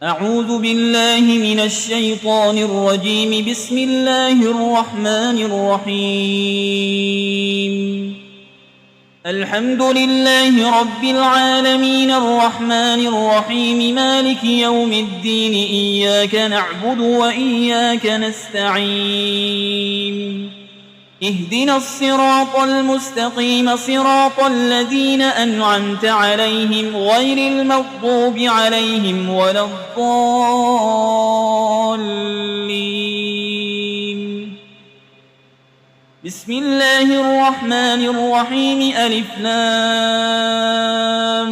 أعوذ بالله من الشيطان الرجيم. بسم الله الرحمن الرحيم. الحمد لله رب العالمين الرحمن الرحيم مالك يوم الدين. إياك نعبد وإياك نستعين. اهدنا الصراط المستقيم صراط الذين أنعمت عليهم غير المغضوب عليهم ولا الضالين. بسم الله الرحمن الرحيم. ألف لام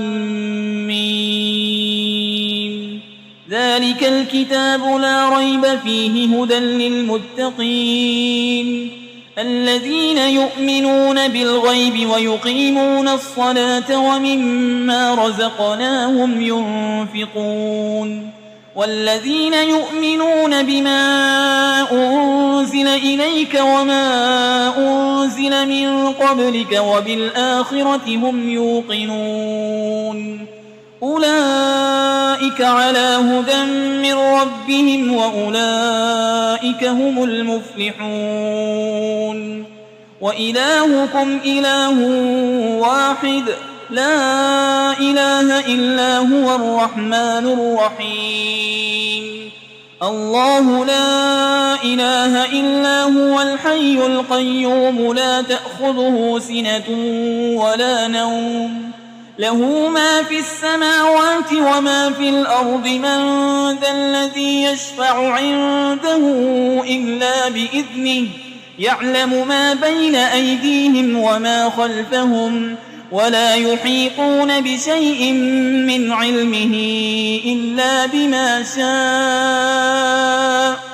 ميم. ذلك الكتاب لا ريب فيه هدى للمتقين الذين يؤمنون بالغيب ويقيمون الصلاة ومما رزقناهم ينفقون والذين يؤمنون بما أنزل إليك وما أنزل من قبلك وبالآخرة هم يوقنون أولئك على هدى من ربهم وأولئك هم المفلحون. وإلهكم إله واحد لا إله إلا هو الرحمن الرحيم. الله لا إله إلا هو الحي القيوم لا تأخذه سنة ولا نوم له ما في السماوات وما في الأرض. من ذا الذي يشفع عنده إلا بإذنه يعلم ما بين أيديهم وما خلفهم ولا يحيطون بشيء من علمه إلا بما شاء.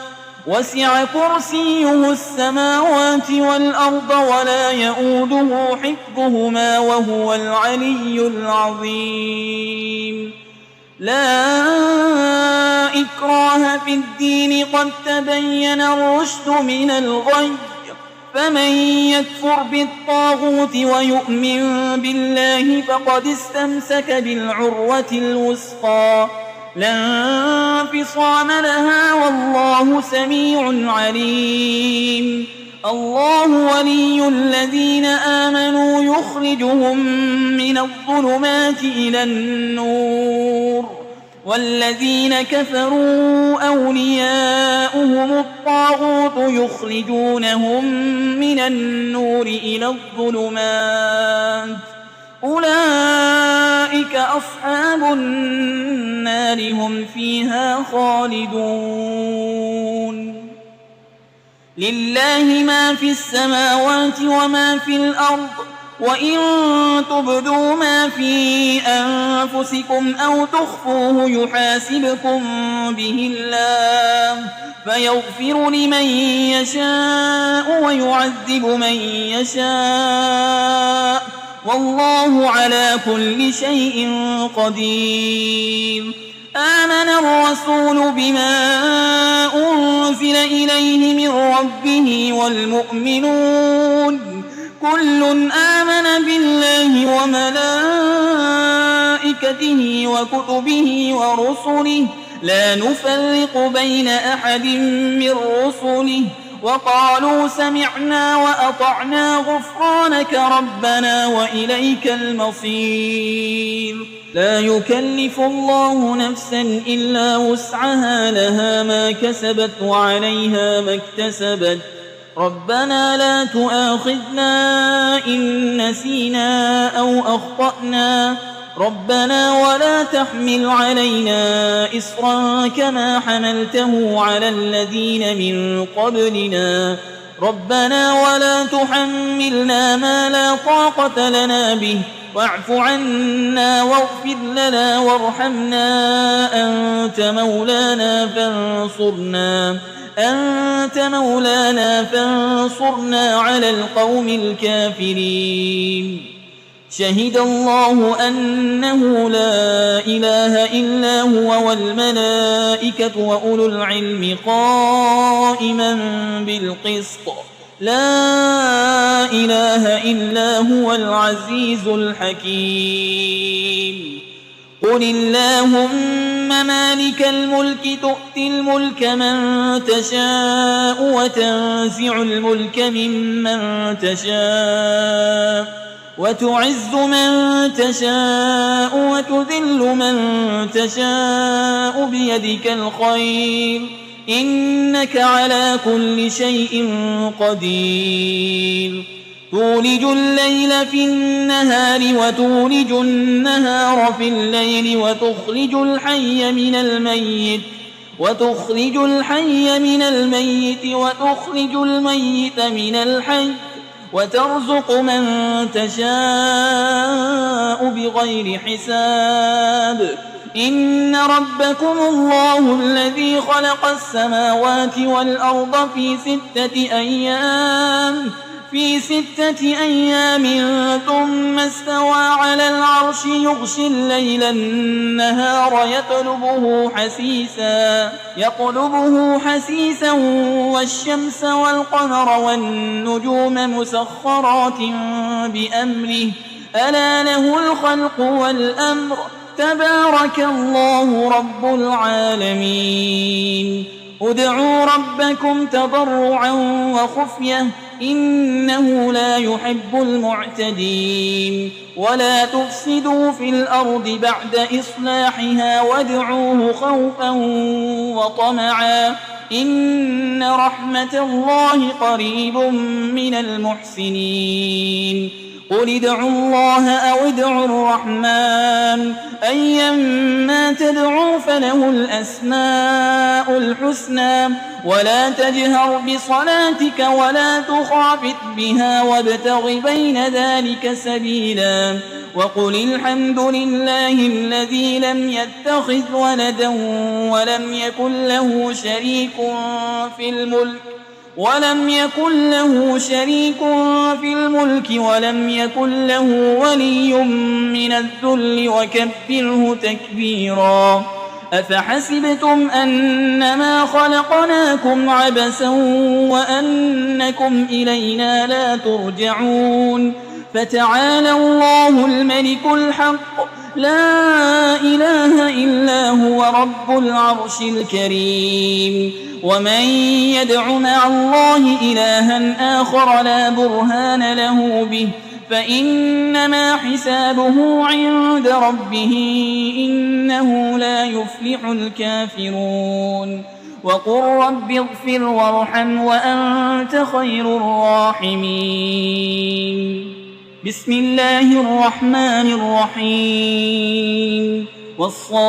وسع كرسيه السماوات والأرض ولا يؤوده حفظهما وهو العلي العظيم. لا إكراه في الدين قد تبين الرشد من الغي. فمن يكفر بالطاغوت ويؤمن بالله فقد استمسك بالعروة الوثقى لا انفصام لها والله سميع عليم. الله ولي الذين آمنوا يخرجهم من الظلمات إلى النور والذين كفروا أولياؤهم الطاغوت يخرجونهم من النور إلى الظلمات. أولئك أصحاب النار هم فيها خالدون. لله ما في السماوات وما في الأرض وإن تبدوا ما في أنفسكم أو تخفوه يحاسبكم به الله فيغفر لمن يشاء ويعذب من يشاء والله على كل شيء قدير. آمن الرسول بما أنزل إليه من ربه والمؤمنون كل آمن بالله وملائكته وكتبه ورسله لا نفرق بين أحد من رسله وقالوا سمعنا وأطعنا غفرانك ربنا وإليك المصير. لا يكلف الله نفسا إلا وسعها لها ما كسبت وعليها ما اكتسبت. ربنا لا تؤاخذنا إن نسينا أو أخطأنا ربنا ولا تحمل علينا إصرا كما حملته على الذين من قبلنا ربنا ولا تحملنا ما لا طاقة لنا به واعف عنا واغفر لنا وارحمنا أنت مولانا فانصرنا على القوم الكافرين. شهد الله أنه لا إله إلا هو والملائكة وأولو العلم قائما بالقسط لا إله إلا هو العزيز الحكيم. قل اللهم مالك الملك تؤتي الملك من تشاء وتنزع الملك ممن تشاء وتعز من تشاء وتذل من تشاء بيدك الخير إنك على كل شيء قدير تولج الليل في النهار وتولج النهار في الليل وتخرج الحي من الميت وتخرج الميت من الحي وترزق من تشاء بغير حساب إن ربكم الله الذي خلق السماوات والأرض في 6 أيام ثم استوى على العرش يغشي الليل النهار يطلبه حسيسا والشمس والقمر والنجوم مسخرات بأمره ألا له الخلق والأمر تبارك الله رب العالمين ادعوا ربكم تضرعا وخفية إنه لا يحب المعتدين ولا تفسدوا في الأرض بعد إصلاحها وادعوه خوفا وطمعا إن رحمة الله قريب من المحسنين قل ادعوا الله أو ادعوا الرحمن أيما تدعوا فله الأسماء الحسنى ولا تجهر بصلاتك ولا تخافت بها وابتغ بين ذلك سبيلا وقل الحمد لله الذي لم يتخذ ولدا ولم يكن له شريك في الملك ولم يكن له ولي من الذل وكبره تكبيرا أفحسبتم أنما خلقناكم عبثا وأنكم إلينا لا ترجعون فتعالى الله الملك الحق لا إله إلا هو رب العرش الكريم ومن يدع مع الله إلها آخر لا برهان له به فإنما حسابه عند ربه إنه لا يفلح الكافرون وقل رب اغفر وارحم وأنت خير الراحمين بسم الله الرحمن الرحيم والصافات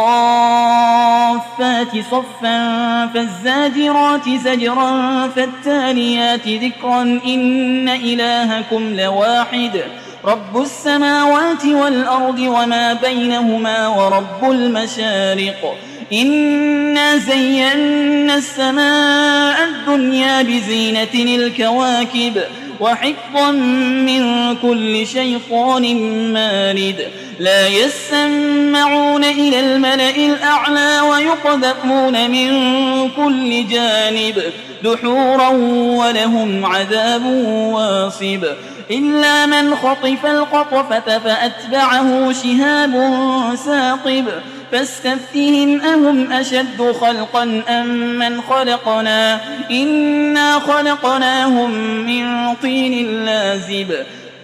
صفا فالزاجرات زجرا فالتاليات ذكرا إن إلهكم لواحد رب السماوات والأرض وما بينهما ورب المشارق إنا زينا السماء الدنيا بزينة الكواكب وحفظا من كل شيطان مارد لا يسمعون إلى الملأ الأعلى ويقذفون من كل جانب دحورا ولهم عذاب واصب إلا من خطف الخطفة فأتبعه شهاب ثاقب فاستفتهم أهم أشد خلقا أم من خلقنا إنا خلقناهم من طين لازب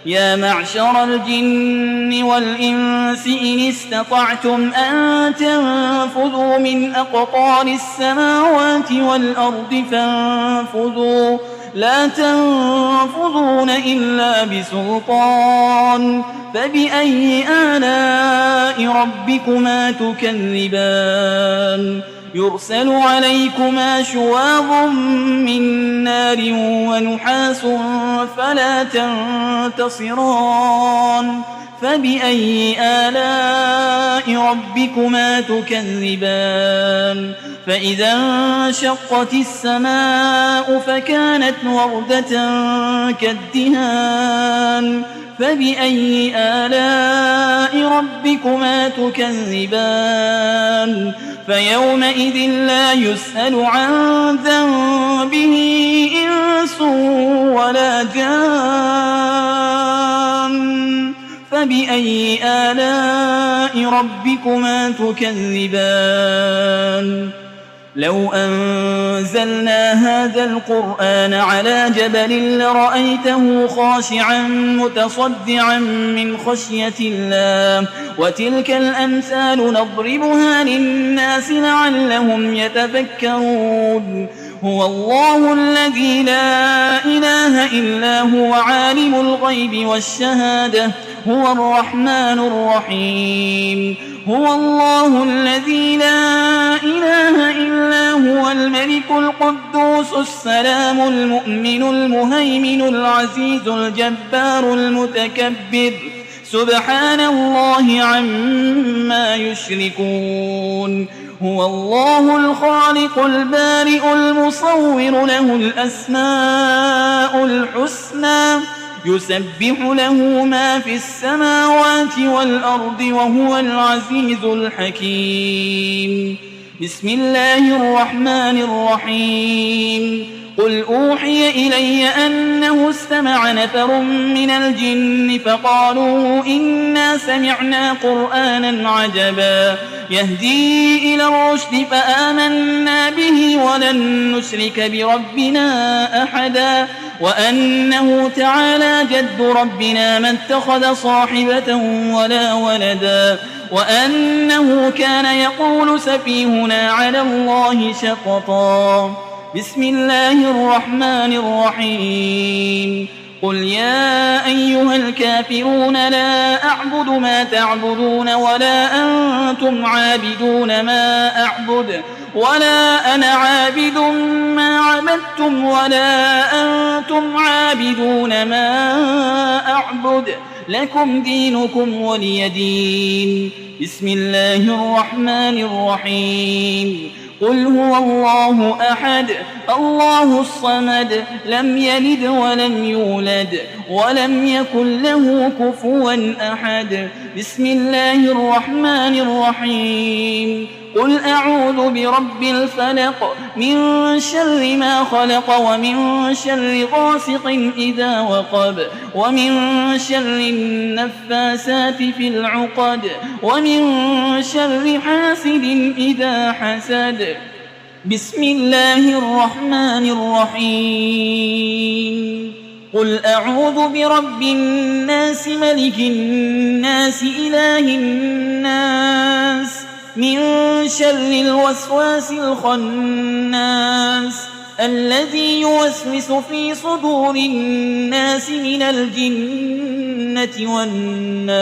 يا معشر الجن والإنس إن استطعتم أن تنفذوا من أقطار السماوات والأرض فانفذوا لا تنفذون إلا بسلطان فبأي آلاء ربكما تكذبان يرسل عليكما شواظ من نار ونحاس فلا تنتصران فبأي آلاء ربكما تكذبان فإذا انشقت السماء فكانت وردة كالدهان فبأي آلاء ربكما تكذبان فيومئذ لا يسأل عن ذنبه إنس ولا جان فبأي آلاء ربكما تكذبان لو أنزلنا هذا القرآن على جبل لرأيته خاشعا متصدعا من خشية الله وتلك الأمثال نضربها للناس لعلهم يتفكرون هو الله الذي لا إله إلا هو عالم الغيب والشهادة هو الرحمن الرحيم هو الله الذي لا إله إلا هو الملك القدوس السلام المؤمن المهيمن العزيز الجبار المتكبر سبحان الله عما يشركون هو الله الخالق البارئ المصور له الأسماء الحسنى يسبح له ما في السماوات والأرض وهو العزيز الحكيم بسم الله الرحمن الرحيم قل أوحي إلي أنه استمع نفر من الجن فقالوا إنا سمعنا قرآنا عجبا يهدي إلى الرشد فآمنا به ولن نشرك بربنا أحدا وأنه تعالى جد ربنا ما اتخذ صاحبة ولا ولدا وأنه كان يقول سفيهنا على الله شططا بسم الله الرحمن الرحيم قل يا أيها الكافرون لا أعبد ما تعبدون ولا أنتم عابدون ما أعبد ولا أنا عابد ما عبدتم ولا أنتم عابدون ما أعبد لكم دينكم ولي دين بسم الله الرحمن الرحيم قل هو الله أحد الله الصمد لم يلد ولم يولد ولم يكن له كفوا أحد بسم الله الرحمن الرحيم قل أعوذ برب الفلق من شر ما خلق ومن شر غاسق إذا وقب ومن شر النفاسات في العقد ومن شر حاسد إذا حسد بسم الله الرحمن الرحيم قل أعوذ برب الناس ملك الناس إله الناس من شر الوسواس الخناس الذي يوسوس في صدور الناس من الجنة والناس